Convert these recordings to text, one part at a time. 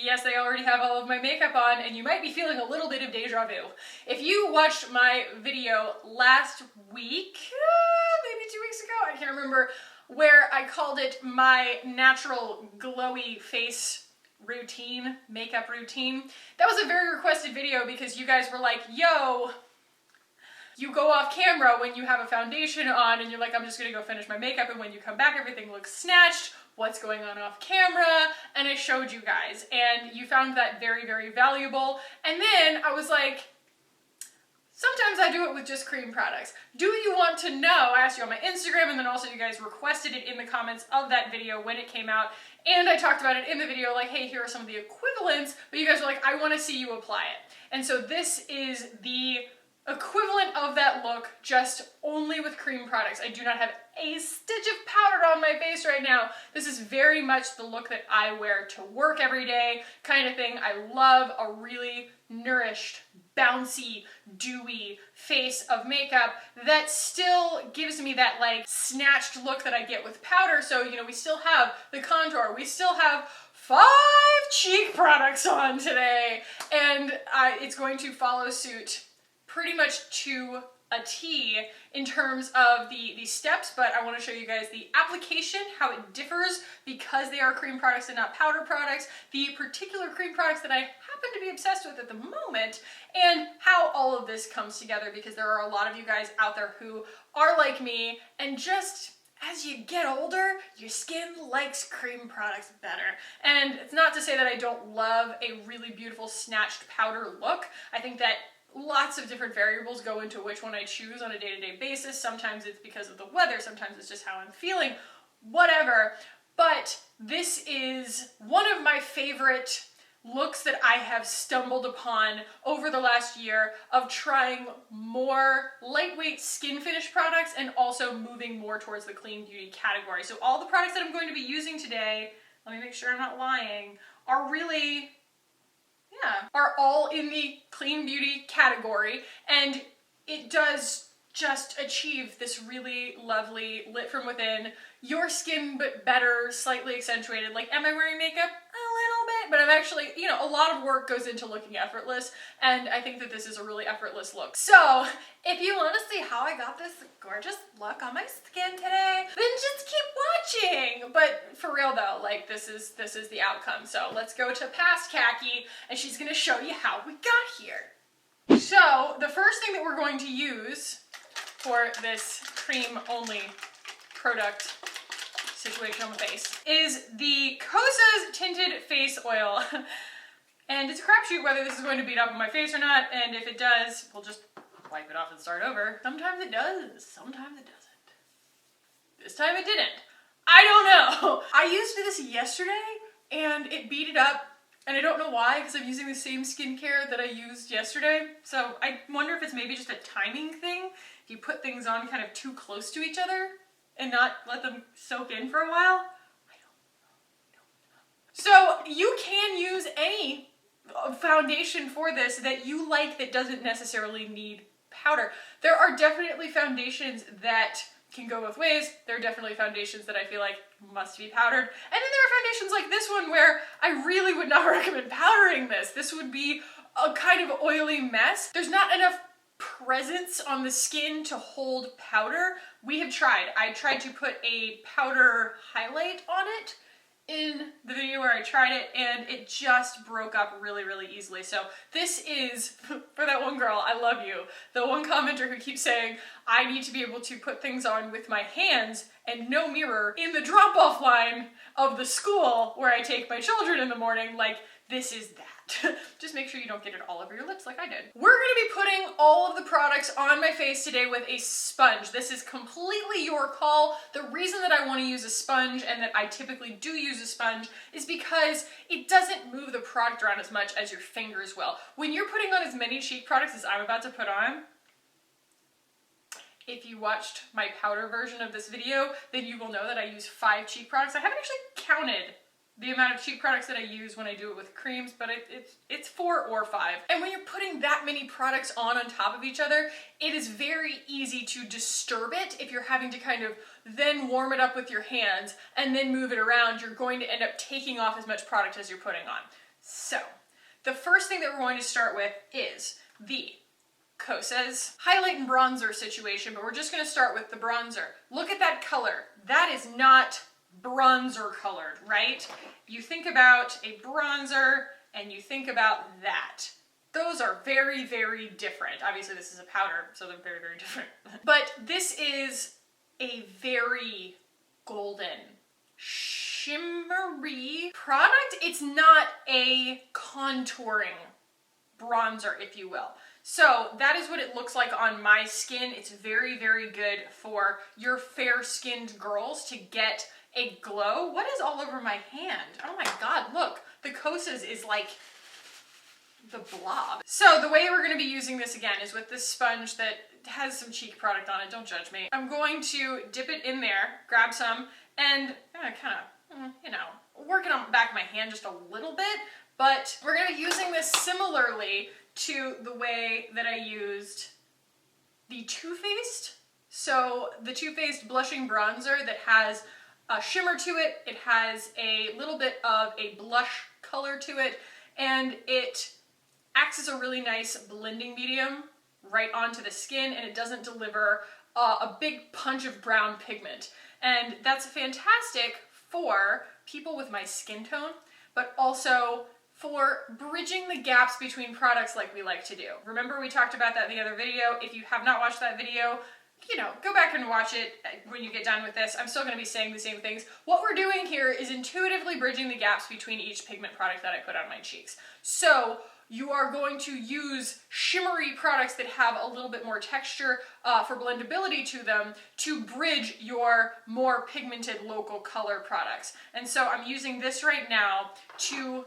yes, I already have all of my makeup on, and you might be feeling a little bit of deja vu. If you watched my video last week, maybe 2 weeks ago, I can't remember, where I called it my natural glowy face routine, makeup routine. That was a very requested video because you guys were like, yo, you go off camera when you have a foundation on and you're like, I'm just gonna go finish my makeup, and when you come back everything looks snatched. What's going on off camera? And I showed you guys, and you found that very, very valuable. And then I was like, sometimes I do it with just cream products. Do you want to know? I asked you on my Instagram, and then also you guys requested it in the comments of that video when it came out. And I talked about it in the video, like, hey, here are some of the equivalents, but you guys were like, I want to see you apply it. And so this is the equivalent of that look, just only with cream products. I do not have a stitch of powder on my face right now. This is very much the look that I wear to work every day kind of thing. I love a really nourished, bouncy, dewy face of makeup that still gives me that like snatched look that I get with powder. So, you know, we still have the contour, we still have 5 cheek products on today, and it's going to follow suit pretty much to a T in terms of the steps, but I want to show you guys the application, how it differs because they are cream products and not powder products, the particular cream products that I happen to be obsessed with at the moment, and how all of this comes together, because there are a lot of you guys out there who are like me, and just as you get older, your skin likes cream products better. And it's not to say that I don't love a really beautiful snatched powder look. I think that lots of different variables go into which one I choose on a day-to-day basis. Sometimes it's because of the weather, sometimes it's just how I'm feeling, whatever. But this is one of my favorite looks that I have stumbled upon over the last year of trying more lightweight skin finish products and also moving more towards the clean beauty category. So all the products that I'm going to be using today, let me make sure I'm not lying, are really, are all in the clean beauty category, and it does just achieve this really lovely lit from within, your skin but better, slightly accentuated. Like, am I wearing makeup? A little bit, but I'm actually, you know, a lot of work goes into looking effortless, and I think that this is a really effortless look. So if you want to see how I got this gorgeous look on my skin today, then just keep watching. But for real though, like, this is the outcome. So let's go to past khaki, and she's gonna show you how we got here. So the first thing that we're going to use for this cream only product situation on the face is the Kosa's Tinted Face Oil. And it's a crapshoot whether this is going to beat up on my face or not, and if it does, we'll just wipe it off and start over. Sometimes it does, sometimes it doesn't. This time it didn't. I don't know. I used this yesterday and it beat it up, and I don't know why, because I'm using the same skincare that I used yesterday. So I wonder if it's maybe just a timing thing. If you put things on kind of too close to each other and not let them soak in for a while. I don't know. So you can use any foundation for this that you like that doesn't necessarily need powder. There are definitely foundations that can go both ways. There are definitely foundations that I feel like must be powdered. And then there are foundations like this one where I really would not recommend powdering this. This would be a kind of oily mess. There's not enough presence on the skin to hold powder. We have tried. I tried to put a powder highlight on it in the video where I tried it, and it just broke up really, really easily. So this is, for that one girl, I love you, the one commenter who keeps saying, I need to be able to put things on with my hands and no mirror in the drop-off line of the school where I take my children in the morning. Like, this is that. Just make sure you don't get it all over your lips like I did. We're gonna be putting all of the products on my face today with a sponge. This is completely your call. The reason that I want to use a sponge, and that I typically do use a sponge, is because it doesn't move the product around as much as your fingers will. When you're putting on as many cheek products as I'm about to put on, if you watched my powder version of this video, then you will know that I use 5 cheek products. I haven't actually counted the amount of cheek products that I use when I do it with creams, but it's 4 or 5. And when you're putting that many products on top of each other, it is very easy to disturb it if you're having to kind of then warm it up with your hands and then move it around. You're going to end up taking off as much product as you're putting on. So, the first thing that we're going to start with is the Kosas highlight and bronzer situation, but we're just going to start with the bronzer. Look at that color. That is not bronzer colored, right? You think about a bronzer and you think about that. Those are very, very different. Obviously this is a powder, so they're very, very different. But this is a very golden, shimmery product. It's not a contouring bronzer, if you will. So that is what it looks like on my skin. It's very, very good for your fair-skinned girls to get a glow. What is all over my hand? Oh my God, look. The Kosas is like the blob. So the way we're going to be using this again is with this sponge that has some cheek product on it. Don't judge me. I'm going to dip it in there, grab some, and kind of, you know, work it on the back of my hand just a little bit. But we're going to be using this similarly to the way that I used the Too Faced. So the Too Faced blushing bronzer that has a shimmer to it, it has a little bit of a blush color to it, and it acts as a really nice blending medium right onto the skin, and it doesn't deliver a big punch of brown pigment. And that's fantastic for people with my skin tone, but also for bridging the gaps between products like we like to do. Remember we talked about that in the other video. If you have not watched that video, you know, go back and watch it when you get done with this. I'm still going to be saying the same things. What we're doing here is intuitively bridging the gaps between each pigment product that I put on my cheeks. So you are going to use shimmery products that have a little bit more texture for blendability to them to bridge your more pigmented local color products. And so I'm using this right now to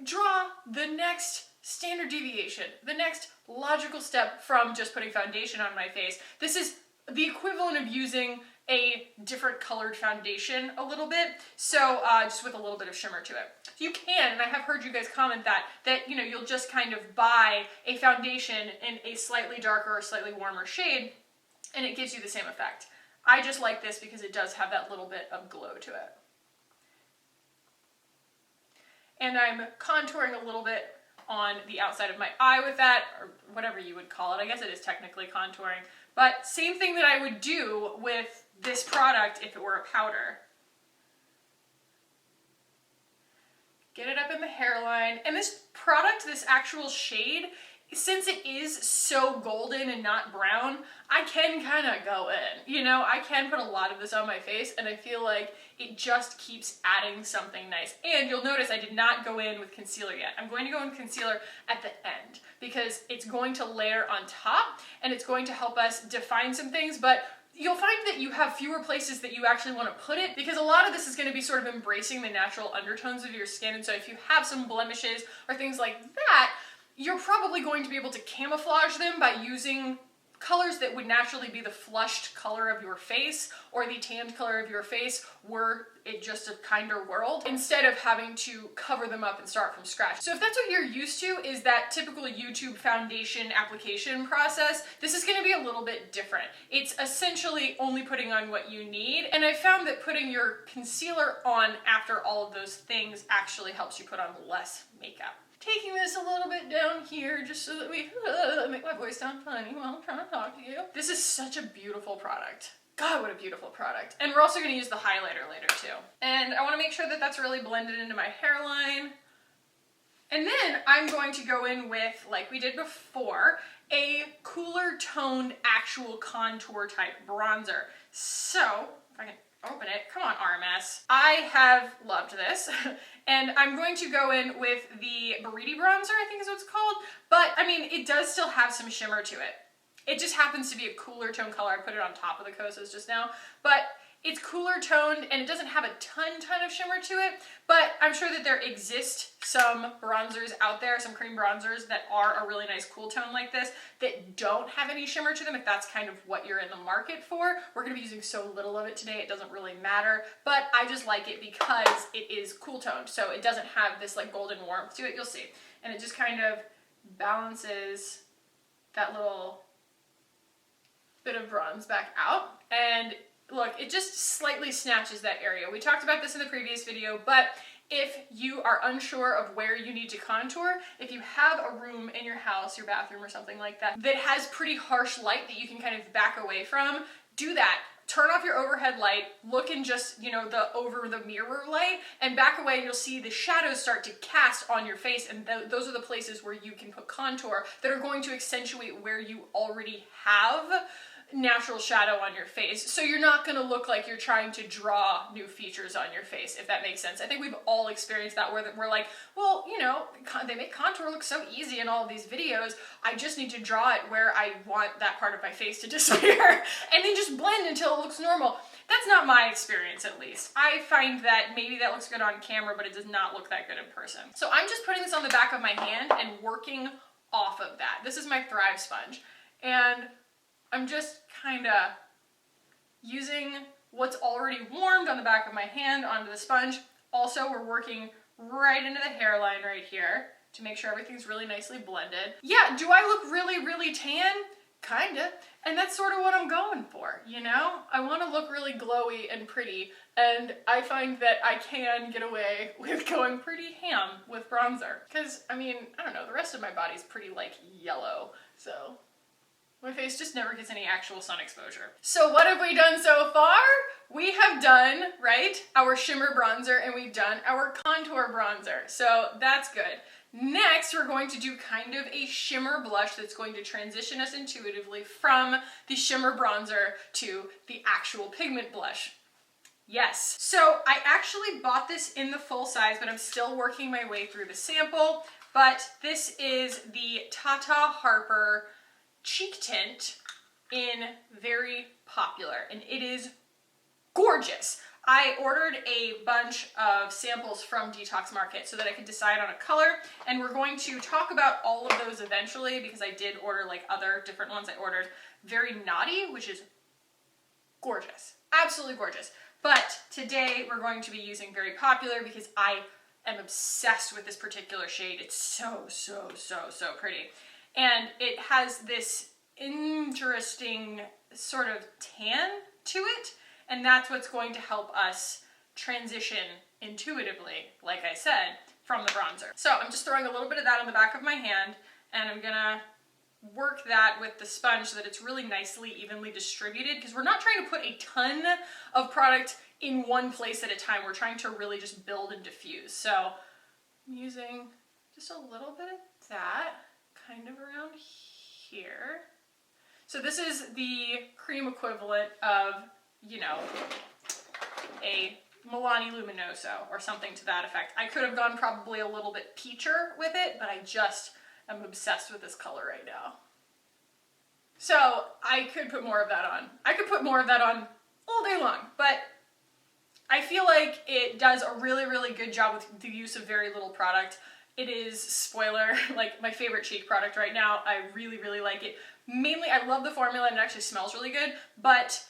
draw the next standard deviation, the next logical step from just putting foundation on my face. This is the equivalent of using a different colored foundation a little bit, so just with a little bit of shimmer to it. You can, and I have heard you guys comment that you know, you'll just kind of buy a foundation in a slightly darker or slightly warmer shade, and it gives you the same effect. I just like this because it does have that little bit of glow to it. And I'm contouring a little bit on the outside of my eye with that, or whatever you would call it. I guess it is technically contouring, but same thing that I would do with this product if it were a powder. Get it up in the hairline. And this product, this actual shade, since it is so golden and not brown, I can kind of go in. You know, I can put a lot of this on my face, and I feel like it just keeps adding something nice. And you'll notice I did not go in with concealer yet. I'm going to go in concealer at the end because it's going to layer on top and it's going to help us define some things, but you'll find that you have fewer places that you actually want to put it because a lot of this is going to be sort of embracing the natural undertones of your skin. And so if you have some blemishes or things like that, you're probably going to be able to camouflage them by using colors that would naturally be the flushed color of your face or the tanned color of your face were it just a kinder world, instead of having to cover them up and start from scratch. So if that's what you're used to, is that typical YouTube foundation application process, this is going to be a little bit different. It's essentially only putting on what you need, and I found that putting your concealer on after all of those things actually helps you put on less makeup. Taking this a little bit down here just so that we make my voice sound funny while I'm trying to talk to you. This is such a beautiful product. God, what a beautiful product. And we're also going to use the highlighter later too. And I want to make sure that that's really blended into my hairline. And then I'm going to go in with, like we did before, a cooler toned actual contour type bronzer. So, if I can open it, come on RMS. I have loved this. And I'm going to go in with the Buriti bronzer, I think is what it's called. But, I mean, it does still have some shimmer to it. It just happens to be a cooler tone color. I put it on top of the Kosas just now. But it's cooler toned and it doesn't have a ton of shimmer to it. But I'm sure that there exist some bronzers out there, some cream bronzers that are a really nice cool tone like this that don't have any shimmer to them, if that's kind of what you're in the market for. We're going to be using so little of it today, it doesn't really matter. But I just like it because it is cool toned. So it doesn't have this like golden warmth to it, you'll see. And it just kind of balances that little bit of bronze back out. And look, it just slightly snatches that area. We talked about this in the previous video, but if you are unsure of where you need to contour, if you have a room in your house, your bathroom or something like that, that has pretty harsh light that you can kind of back away from, do that. Turn off your overhead light, look in just, you know, the over the mirror light, and back away and you'll see the shadows start to cast on your face, and those are the places where you can put contour that are going to accentuate where you already have natural shadow on your face. So you're not gonna look like you're trying to draw new features on your face, if that makes sense. I think we've all experienced that where we're like, well, you know, they make contour look so easy in all of these videos. I just need to draw it where I want that part of my face to disappear and then just blend until it looks normal. That's not my experience, at least. I find that maybe that looks good on camera, but it does not look that good in person. So I'm just putting this on the back of my hand and working off of that. This is my Thrive sponge, and I'm just kind of using what's already warmed on the back of my hand onto the sponge. Also, we're working right into the hairline right here to make sure everything's really nicely blended. Yeah, do I look really, really tan? Kinda. And that's sort of what I'm going for, you know? I want to look really glowy and pretty, and I find that I can get away with going pretty ham with bronzer. Because, I mean, I don't know, the rest of my body's pretty, like, yellow, so my face just never gets any actual sun exposure. So what have we done so far? We have done, right, our shimmer bronzer, and we've done our contour bronzer. So that's good. Next, we're going to do kind of a shimmer blush that's going to transition us intuitively from the shimmer bronzer to the actual pigment blush. Yes. So I actually bought this in the full size, but I'm still working my way through the sample. But this is the Tata Harper cheek tint in Very Popular, and it is gorgeous. I ordered a bunch of samples from Detox Market so that I could decide on a color, and we're going to talk about all of those eventually because I did order like other different ones. I ordered Very Naughty, which is gorgeous, absolutely gorgeous. But today we're going to be using Very Popular because I am obsessed with this particular shade. It's so, so, so, so pretty. And it has this interesting sort of tan to it, and that's what's going to help us transition intuitively, like I said, from the bronzer. So I'm just throwing a little bit of that on the back of my hand, and I'm gonna work that with the sponge so that it's really nicely evenly distributed, because we're not trying to put a ton of product in one place at a time. We're trying to really just build and diffuse. So I'm using just a little bit of that kind of around here. So this is the cream equivalent of, you know, a Milani Luminoso or something to that effect. I could have gone probably a little bit peacher with it, but I just am obsessed with this color right now. So I could put more of that on. I could put more of that on all day long, but I feel like it does a really, really good job with the use of very little product. It is, spoiler, like my favorite cheek product right now. I really, really like it. Mainly, I love the formula and it actually smells really good, but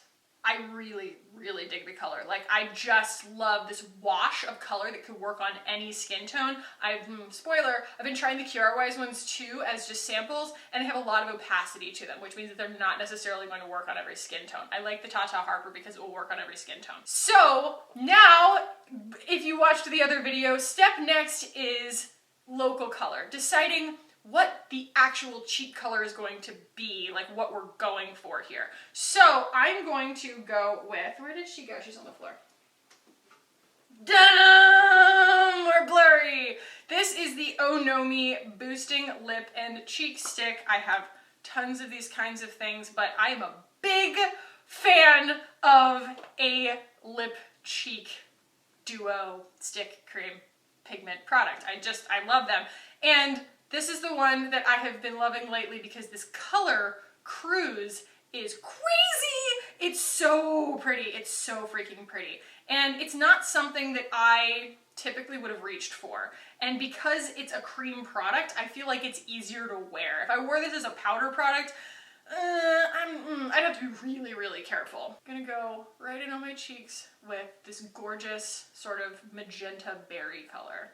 I really, really dig the color. Like, I just love this wash of color that could work on any skin tone. Spoiler, I've been trying the QR Wise ones too as just samples, and they have a lot of opacity to them, which means that they're not necessarily going to work on every skin tone. I like the Tata Harper because it will work on every skin tone. So now, if you watched the other video, step next is local color, deciding what the actual cheek color is going to be, like what we're going for here. So I'm going to go with, where did she go? She's on the floor. Dun! We're blurry. This is the Oh No Me Boosting Lip and Cheek Stick. I have tons of these kinds of things, but I am a big fan of a lip cheek duo stick cream pigment product. I love them. And this is the one that I have been loving lately because this color, Cruise, is crazy. It's so pretty. It's so freaking pretty. And it's not something that I typically would have reached for. And because it's a cream product, I feel like it's easier to wear. If I wore this as a powder product, I'd have to be really, really careful. I'm gonna go right in on my cheeks with this gorgeous sort of magenta berry color.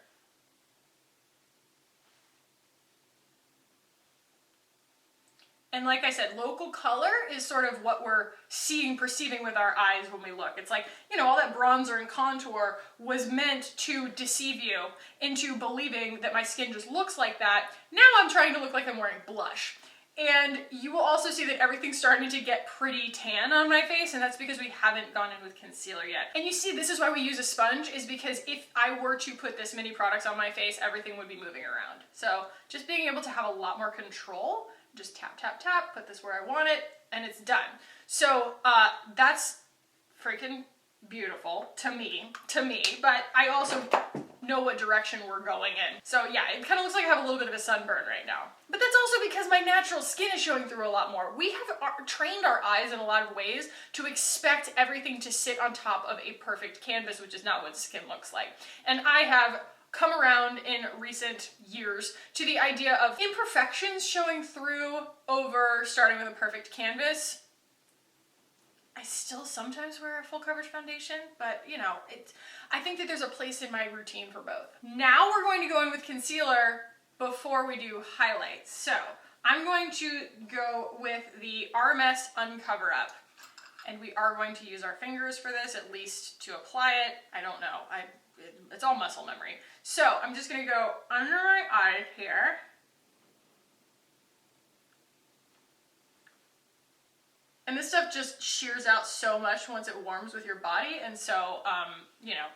And like I said, local color is sort of what we're perceiving with our eyes when we look. It's like, you know, all that bronzer and contour was meant to deceive you into believing that my skin just looks like that. Now I'm trying to look like I'm wearing blush. And you will also see that everything's starting to get pretty tan on my face, and that's because we haven't gone in with concealer yet. And you see, this is why we use a sponge, is because if I were to put this many products on my face, everything would be moving around. So just being able to have a lot more control, just tap, tap, tap, put this where I want it, and it's done. So that's freaking beautiful to me, but I also know what direction we're going in. So yeah, it kind of looks like I have a little bit of a sunburn right now. But that's also because my natural skin is showing through a lot more. We have trained our eyes in a lot of ways to expect everything to sit on top of a perfect canvas, which is not what skin looks like. And I have come around in recent years to the idea of imperfections showing through over starting with a perfect canvas. I still sometimes wear a full coverage foundation, but you know, I think that there's a place in my routine for both. Now we're going to go in with concealer before we do highlights. So I'm going to go with the Rms Uncover-Up. And we are going to use our fingers for this, at least to apply it. I don't know, it's all muscle memory. So I'm just gonna go under my eye here. And this stuff just shears out so much once it warms with your body, and so, you know,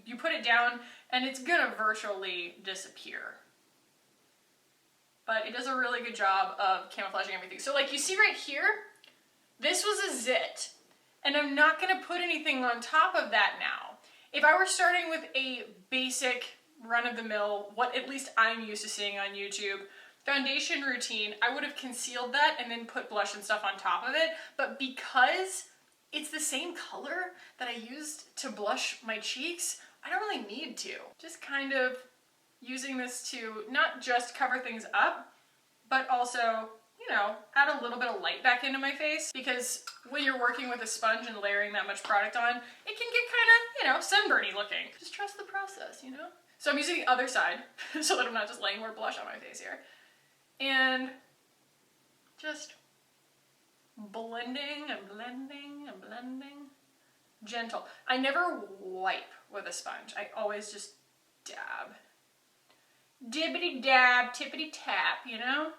you put it down and it's gonna virtually disappear. But it does a really good job of camouflaging everything. So like you see right here, this was a zit, and I'm not gonna put anything on top of that now. If I were starting with a basic run-of-the-mill, what at least I'm used to seeing on YouTube, foundation routine, I would have concealed that and then put blush and stuff on top of it. But because it's the same color that I used to blush my cheeks, I don't really need to. Just kind of using this to not just cover things up, but also, you know, add a little bit of light back into my face, because when you're working with a sponge and layering that much product on, it can get kind of, you know, sunburny looking. Just trust the process, you know? So I'm using the other side so that I'm not just laying more blush on my face here. And just blending and blending and blending. Gentle. I never wipe with a sponge. I always just dab. Dibbity dab, tippity tap, you know?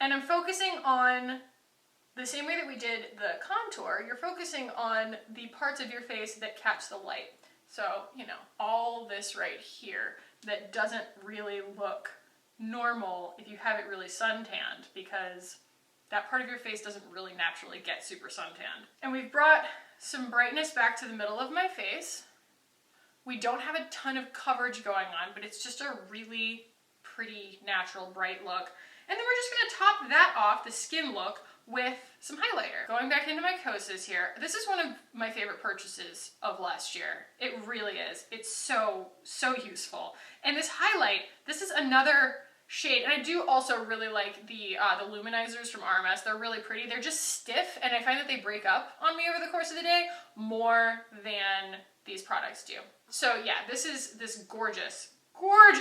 And I'm focusing on the same way that we did the contour. You're focusing on the parts of your face that catch the light. So, you know, all this right here that doesn't really look normal if you have it really suntanned, because that part of your face doesn't really naturally get super suntanned. And we've brought some brightness back to the middle of my face. We don't have a ton of coverage going on, but it's just a really pretty, natural, bright look. And then we're just gonna top that off, the skin look, with some highlighter. Going back into my Kosas here, this is one of my favorite purchases of last year. It really is. It's so useful. And this highlight, this is another shade, and I do also really like the luminizers from RMS. They're really pretty. They're just stiff, and I find that they break up on me over the course of the day more than these products do. So yeah, this is this gorgeous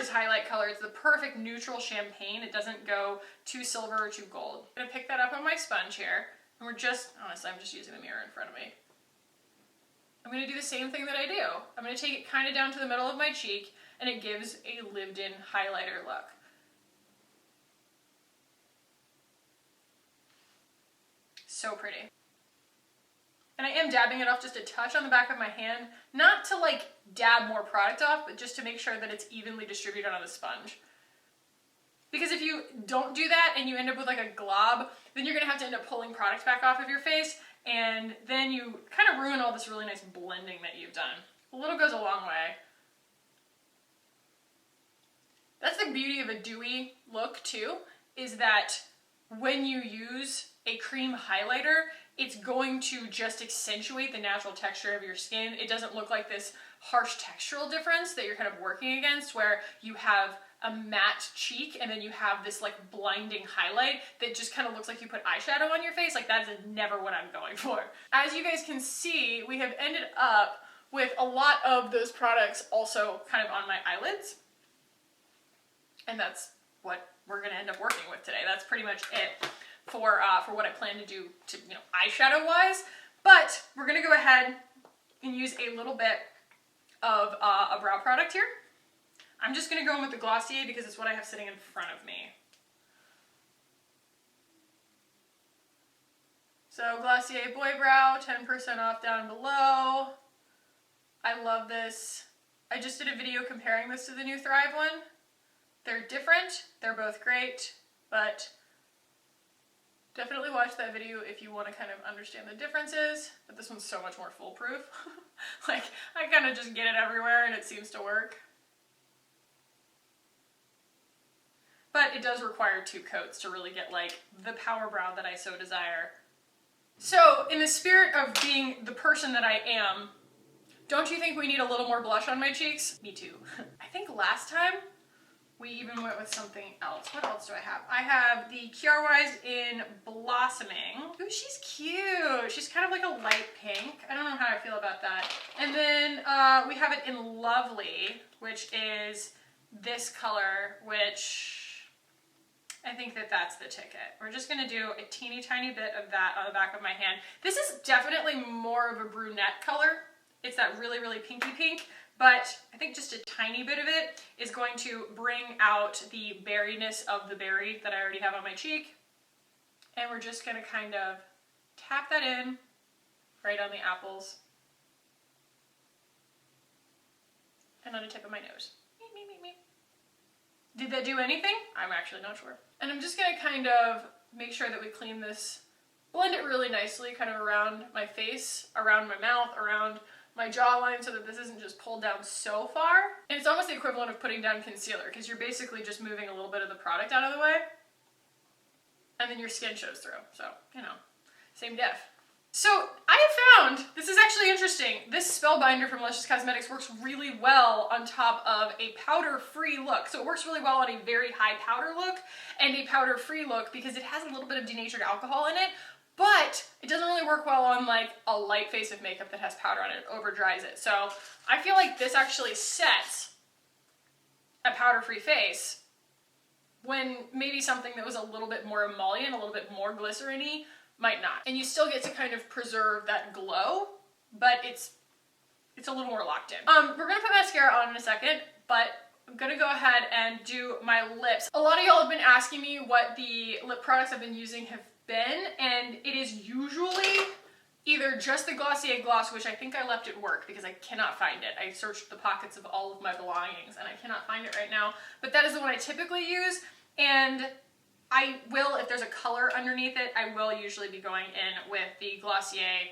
highlight color. It's the perfect neutral champagne. It doesn't go too silver or too gold. I'm gonna pick that up on my sponge here, and we're just, honestly, I'm just using the mirror in front of me. I'm gonna do the same thing that I do. I'm gonna take it kind of down to the middle of my cheek, and it gives a lived-in highlighter look. So pretty. And I am dabbing it off just a touch on the back of my hand, not to like dab more product off, but just to make sure that it's evenly distributed on the sponge. Because if you don't do that and you end up with like a glob, then you're gonna have to end up pulling product back off of your face, and then you kind of ruin all this really nice blending that you've done. A little goes a long way. That's the beauty of a dewy look too, is that when you use a cream highlighter, it's going to just accentuate the natural texture of your skin. It doesn't look like this harsh textural difference that you're kind of working against, where you have a matte cheek and then you have this like blinding highlight that just kind of looks like you put eyeshadow on your face. Like, that is never what I'm going for. As you guys can see, we have ended up with a lot of those products also kind of on my eyelids. And that's what we're gonna end up working with today. That's pretty much it for what I plan to do to, you know, eyeshadow wise. But we're gonna go ahead and use a little bit of a brow product here. I'm just gonna go in with the Glossier because it's what I have sitting in front of me. So Glossier Boy Brow, 10% off down below. I love this. I just did a video comparing this to the new Thrive one. They're different, they're both great, but definitely watch that video if you want to kind of understand the differences. But this one's so much more foolproof. Like, I kind of just get it everywhere and it seems to work. But it does require 2 coats to really get like the power brow that I so desire. So, in the spirit of being the person that I am, don't you think we need a little more blush on my cheeks? Me too. I think last time we even went with something else. What else do I have? I have the Kjaerweis in Blossoming. Ooh, she's cute. She's kind of like a light pink. I don't know how I feel about that. And then we have it in Lovely, which is this color, which I think that that's the ticket. We're just gonna do a teeny tiny bit of that on the back of my hand. This is definitely more of a brunette color. It's that really, really pinky pink, but I think just a tiny bit of it is going to bring out the berryness of the berry that I already have on my cheek. And we're just gonna kind of tap that in right on the apples and on the tip of my nose. Did that do anything? I'm actually not sure. And I'm just gonna kind of make sure that we clean this, blend it really nicely kind of around my face, around my mouth, around my jawline so that this isn't just pulled down so far. And it's almost the equivalent of putting down concealer because you're basically just moving a little bit of the product out of the way and then your skin shows through. So, you know, same diff. So I have found, this is actually interesting, this Spellbinder from Luscious Cosmetics works really well on top of a powder-free look. So it works really well on a very high powder look and a powder-free look because it has a little bit of denatured alcohol in it, but it doesn't really work well on like a light face of makeup that has powder on it. It over dries it. So I feel like this actually sets a powder-free face when maybe something that was a little bit more emollient, a little bit more glycerin-y, might not. And you still get to kind of preserve that glow, but it's a little more locked in. We're gonna put mascara on in a second, but I'm gonna go ahead and do my lips. A lot of y'all have been asking me what the lip products I've been using have been, and it is usually either just the Glossier gloss, which I think I left at work because I cannot find it. I searched the pockets of all of my belongings and I cannot find it right now, but that is the one I typically use. And I will, if there's a color underneath it, I will usually be going in with the Glossier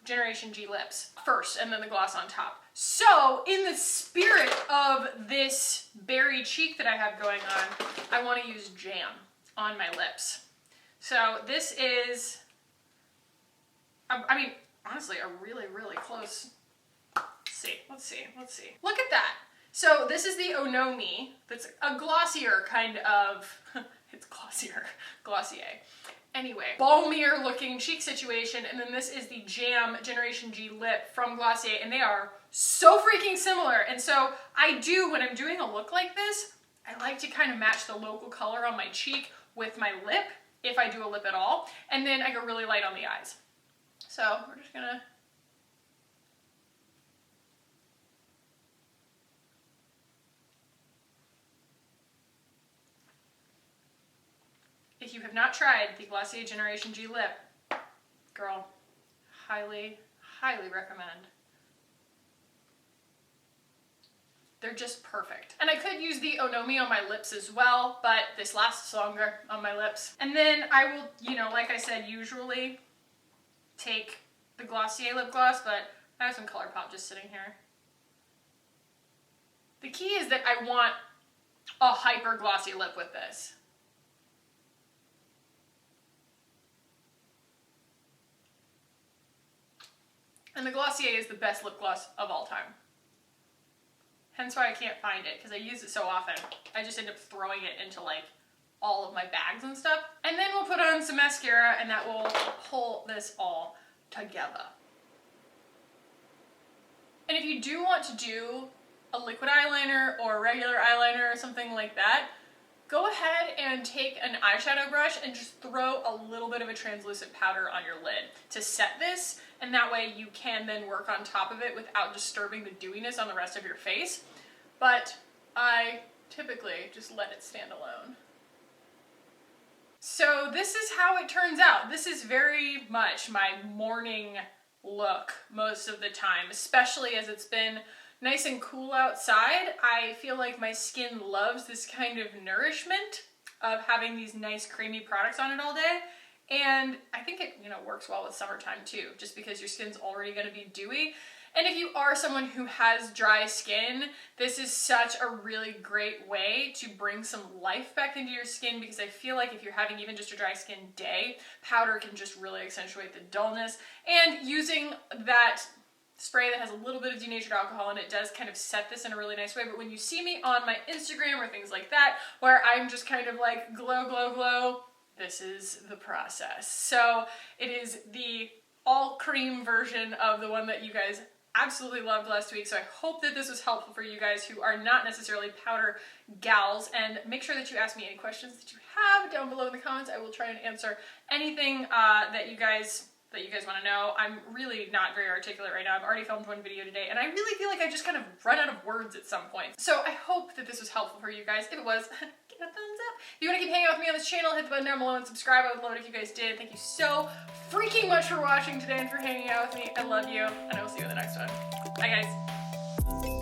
Generation G lips first and then the gloss on top. So in the spirit of this berry cheek that I have going on, I want to use jam on my lips. So this is, I mean, honestly, a really, really close, let's see. Look at that. So this is the Onomi, that's a glossier kind of, it's Glossier. Anyway, balmier looking cheek situation, and then this is the Jam Generation G lip from Glossier, and they are so freaking similar. And so I do, when I'm doing a look like this, I like to kind of match the local color on my cheek with my lip, if I do a lip at all, and then I go really light on the eyes. So we're just gonna if you have not tried the Glossier Generation G lip, girl, highly, highly recommend. They're just perfect. And I could use the Onomi on my lips as well, but this lasts longer on my lips. And then I will, you know, like I said, usually take the Glossier lip gloss, but I have some ColourPop just sitting here. The key is that I want a hyper glossy lip with this. And the Glossier is the best lip gloss of all time. Hence why I can't find it, because I use it so often. I just end up throwing it into like all of my bags and stuff. And then we'll put on some mascara and that will pull this all together. And if you do want to do a liquid eyeliner or a regular eyeliner or something like that, go ahead and take an eyeshadow brush and just throw a little bit of a translucent powder on your lid to set this, and that way you can then work on top of it without disturbing the dewiness on the rest of your face. But I typically just let it stand alone. So this is how it turns out. This is very much my morning look most of the time, especially as it's been nice and cool outside. I feel like my skin loves this kind of nourishment of having these nice creamy products on it all day. And I think it, works well with summertime too, just because your skin's already going to be dewy. And if you are someone who has dry skin, this is such a really great way to bring some life back into your skin, because I feel like if you're having even just a dry skin day, powder can just really accentuate the dullness. And using that spray that has a little bit of denatured alcohol in it does kind of set this in a really nice way. But when you see me on my Instagram or things like that, where I'm just kind of like glow, glow, glow, this is the process. So it is the all cream version of the one that you guys absolutely loved last week. So I hope that this was helpful for you guys who are not necessarily powder gals, and make sure that you ask me any questions that you have down below in the comments. I will try and answer anything that you guys want to know. I'm really not very articulate right now. I've already filmed one video today, and I really feel like I just kind of run out of words at some point. So I hope that this was helpful for you guys. If it was, give it a thumbs up. If you want to keep hanging out with me on this channel, hit the button down below and subscribe. I would love it if you guys did. Thank you so freaking much for watching today and for hanging out with me. I love you, and I will see you in the next one. Bye, guys.